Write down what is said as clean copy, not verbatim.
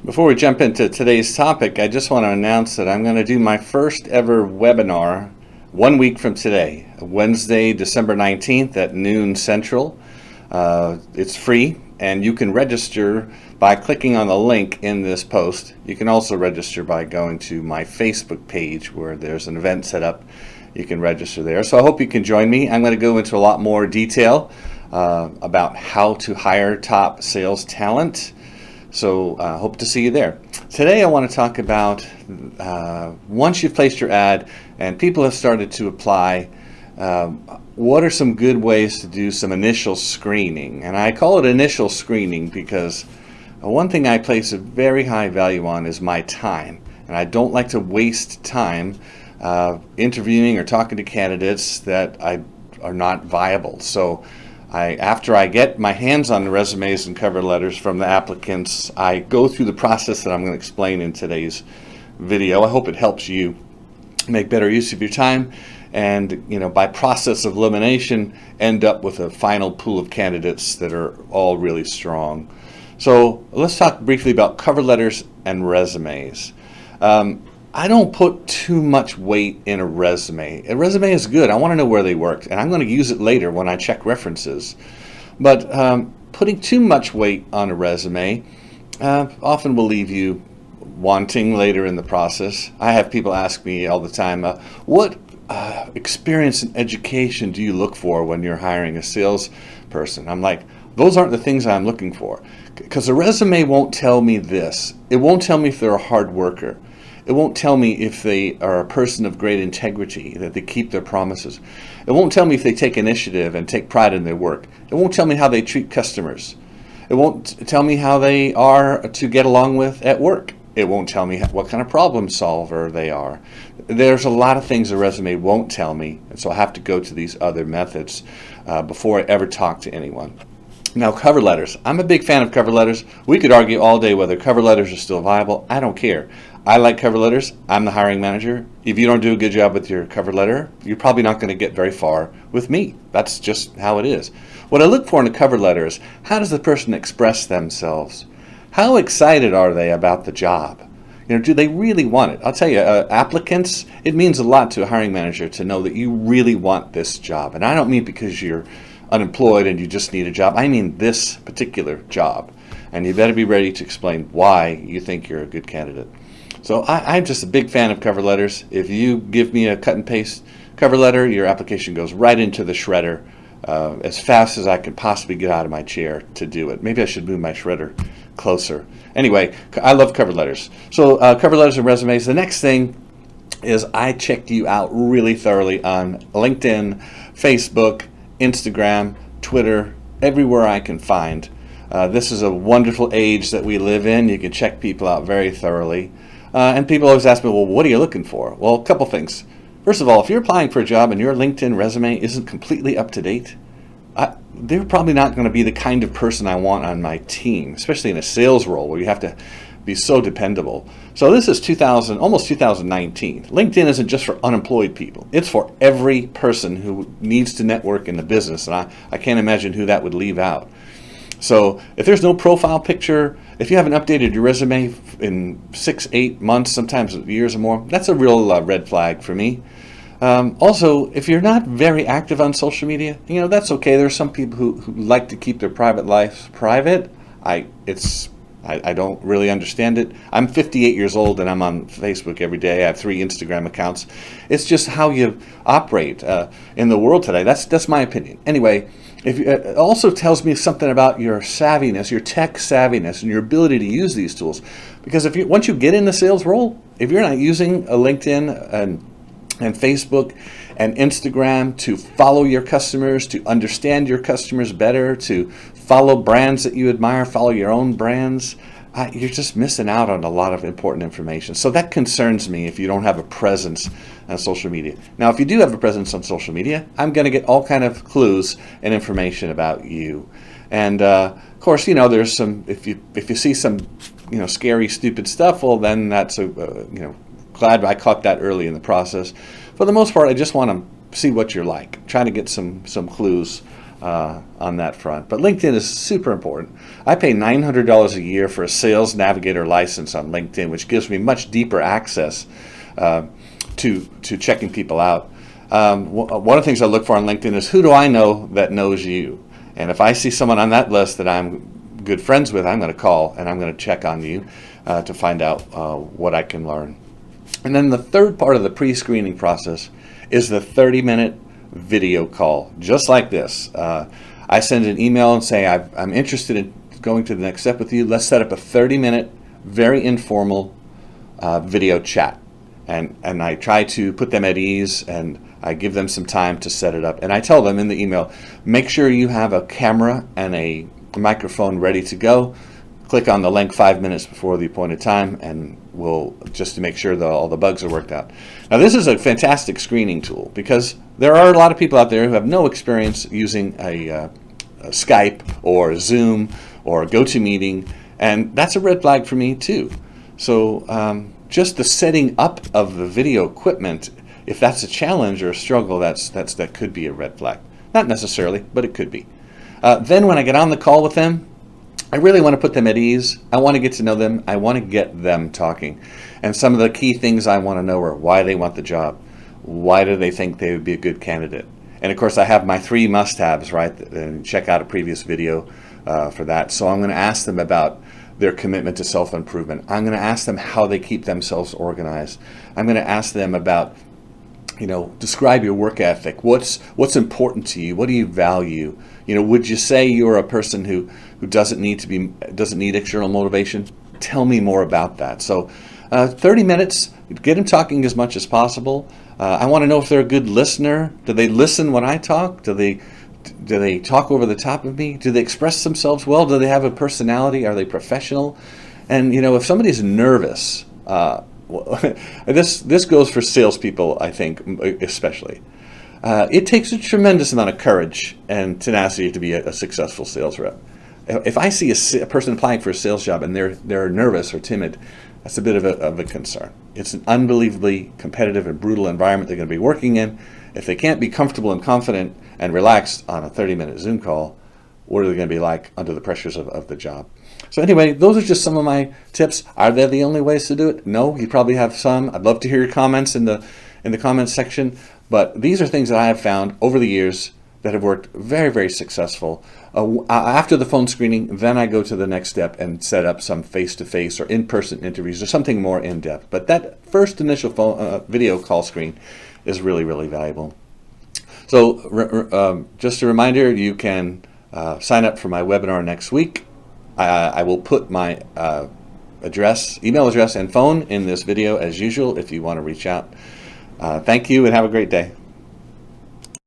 Before we jump into today's topic, I just want to announce that I'm going to do my first ever webinar 1 week from today, Wednesday, December 19th at noon Central. It's free, and you can register by clicking on the link in this post. You can also register by going to my Facebook page where there's an event set up. You can register there. So I hope you can join me. I'm going to go into a lot more detail about how to hire top sales talent. So hope to see you there. Today I want to talk about once you've placed your ad and people have started to apply, what are some good ways to do some initial screening? And I call it initial screening because one thing I place a very high value on is my time. And I don't like to waste time interviewing or talking to candidates that are not viable. So after I get my hands on the resumes and cover letters from the applicants, I go through the process that I'm going to explain in today's video. I hope it helps you make better use of your time and, by process of elimination, end up with a final pool of candidates that are all really strong. So let's talk briefly about cover letters and resumes. I don't put too much weight in a resume. A resume is good. I want to know where they worked, and I'm going to use it later when I check references. But putting too much weight on a resume often will leave you wanting later in the process. I have people ask me all the time, what experience and education do you look for when you're hiring a salesperson? I'm like, those aren't the things I'm looking for. Because a resume won't tell me this. It won't tell me if they're a hard worker. It won't tell me if they are a person of great integrity, that they keep their promises. It won't tell me if they take initiative and take pride in their work. It won't tell me how they treat customers. It won't tell me how they are to get along with at work. It won't tell me what kind of problem solver they are. There's a lot of things a resume won't tell me, and so I have to go to these other methods before I ever talk to anyone. Now, cover letters. I'm a big fan of cover letters. We could argue all day whether cover letters are still viable. I don't care. I like cover letters. I'm the hiring manager. If you don't do a good job with your cover letter, you're probably not going to get very far with me. That's just how it is. What I look for in a cover letter is, how does the person express themselves? How excited are they about the job? Do they really want it? I'll tell you, applicants, it means a lot to a hiring manager to know that you really want this job. And I don't mean because you're unemployed and you just need a job. I mean this particular job. And you better be ready to explain why you think you're a good candidate. So I'm just a big fan of cover letters. If you give me a cut and paste cover letter, your application goes right into the shredder as fast as I can possibly get out of my chair to do it. Maybe I should move my shredder closer. Anyway, I love cover letters. So cover letters and resumes. The next thing is I checked you out really thoroughly on LinkedIn, Facebook, Instagram, Twitter, everywhere I can find. This is a wonderful age that we live in. You can check people out very thoroughly. And people always ask me, well, what are you looking for? Well, a couple things. First of all, if you're applying for a job and your LinkedIn resume isn't completely up to date, they're probably not going to be the kind of person I want on my team, especially in a sales role where you have to be so dependable. So this is almost 2019. LinkedIn isn't just for unemployed people. It's for every person who needs to network in the business, and I can't imagine who that would leave out. So if there's no profile picture, if you haven't updated your resume in 6, 8 months, sometimes years or more, that's a real red flag for me. Also, if you're not very active on social media, that's okay. There are some people who like to keep their private life private. I don't really understand it. I'm 58 years old and I'm on Facebook every day. I have 3 Instagram accounts. It's just how you operate in the world today. That's my opinion. Anyway, it also tells me something about your savviness, your tech savviness, and your ability to use these tools. Because once you get in the sales role, if you're not using a LinkedIn and Facebook and Instagram to follow your customers, to understand your customers better, to follow brands that you admire, follow your own brands, you're just missing out on a lot of important information. So that concerns me if you don't have a presence on social media. Now, if you do have a presence on social media, I'm going to get all kind of clues and information about you. And of course, there's some. If you see some, scary, stupid stuff, well, then that's glad I caught that early in the process. For the most part, I just want to see what you're like, trying to get some clues on that front. But LinkedIn is super important. I pay $900 a year for a Sales Navigator license on LinkedIn, which gives me much deeper access to checking people out. One of the things I look for on LinkedIn is, who do I know that knows you? And if I see someone on that list that I'm good friends with, I'm going to call and I'm going to check on you to find out what I can learn. And then the third part of the pre-screening process is the 30-minute video call, just like this. I send an email and say, I'm interested in going to the next step with you. Let's set up a 30-minute, very informal video chat. And I try to put them at ease, and I give them some time to set it up. And I tell them in the email, make sure you have a camera and a microphone ready to go. Click on the link 5 minutes before the appointed time, and we'll just to make sure that all the bugs are worked out. Now, this is a fantastic screening tool because there are a lot of people out there who have no experience using a Skype or Zoom or GoToMeeting, and that's a red flag for me too. So just the setting up of the video equipment, if that's a challenge or a struggle, that could be a red flag. Not necessarily, but it could be. Then when I get on the call with them, I really want to put them at ease. I want to get to know them. I want to get them talking. And some of the key things I want to know are why they want the job. Why do they think they would be a good candidate? And of course, I have my 3 must-haves, right? And check out a previous video for that. So I'm going to ask them about their commitment to self-improvement. I'm going to ask them how they keep themselves organized. I'm going to ask them about, describe your work ethic. What's important to you? What do you value? Would you say you're a person who doesn't need external motivation? Tell me more about that. So 30 minutes, get them talking as much as possible. I want to know if they're a good listener. Do they listen when I talk? Do they talk over the top of me? Do they express themselves well? Do they have a personality? Are they professional? And if somebody's nervous, this goes for salespeople, I think, especially. It takes a tremendous amount of courage and tenacity to be a successful sales rep. If I see a person applying for a sales job and they're nervous or timid, that's a bit of a concern. It's an unbelievably competitive and brutal environment they're going to be working in. If they can't be comfortable and confident and relaxed on a 30-minute Zoom call, what are they going to be like under the pressures of the job? So anyway, those are just some of my tips. Are they the only ways to do it? No, you probably have some. I'd love to hear your comments in the comments section. But these are things that I have found over the years that have worked very, very successful. After the phone screening, then I go to the next step and set up some face-to-face or in-person interviews or something more in-depth. But that first initial phone, video call screen is really, really valuable. So just a reminder, you can sign up for my webinar next week. I will put my email address, and phone in this video as usual if you want to reach out. Thank you and have a great day.